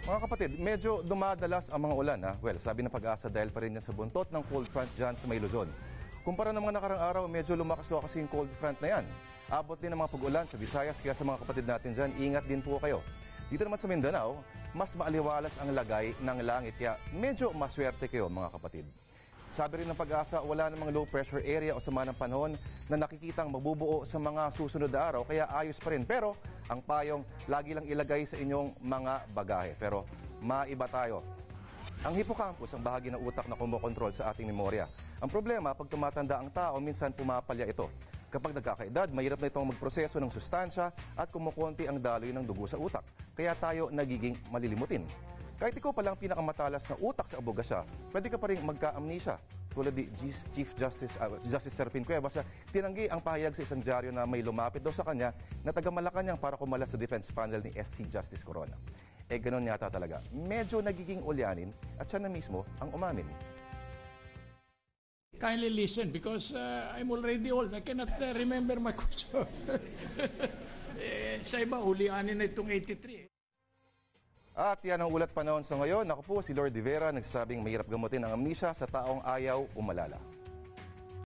Mga kapatid, medyo dumadalas ang mga ulan. Well, sabi ng Pag-asa dahil pa rin yan sa buntot ng cold front dyan sa may Luzon. Kumpara ng mga nakarang araw, medyo lumakas daw kasi yung cold front na yan. Abot din ang mga pag-ulan sa Visayas, kaya sa mga kapatid natin dyan, ingat din po kayo. Dito naman sa Mindanao, mas maaliwalas ang lagay ng langit, kaya medyo maswerte kayo mga kapatid. Sabi rin ng Pag-asa, wala namang low pressure area o sama ng panahon na nakikitang mabubuo sa mga susunod na araw, kaya ayos pa rin. Pero ang payong, lagi lang ilagay sa inyong mga bagahe. Pero maiba tayo. Ang hippocampus ang bahagi ng utak na kumokontrol sa ating memorya. Ang problema, pag tumatanda ang tao, minsan pumapalya ito. Kapag nagkakaedad, mahirap na itong magproseso ng sustansya at kumukonti ang daloy ng dugo sa utak. Kaya tayo nagiging malilimutin. Kahit ikaw palang pinakamatalas na utak sa abogasya, pwede ka pa rin magka-amnesia. Tulad ni Chief Justice Serpin Cuevas, tinanggi ang pahayag sa isang dyaryo na may lumapit daw sa kanya na taga-Malacanang para kumalas sa defense panel ni SC Justice Corona. Ganun yata talaga. Medyo nagiging ulyanin at siya na mismo ang umamin. Kindly listen because I'm already old. I cannot remember my question. Sa iba, ulyanin na itong 83. At yan ang ulat panahon sa ngayon. Ako po si Lord De Vera, nagsasabing mahirap gamutin ang amnesia sa taong ayaw umalala.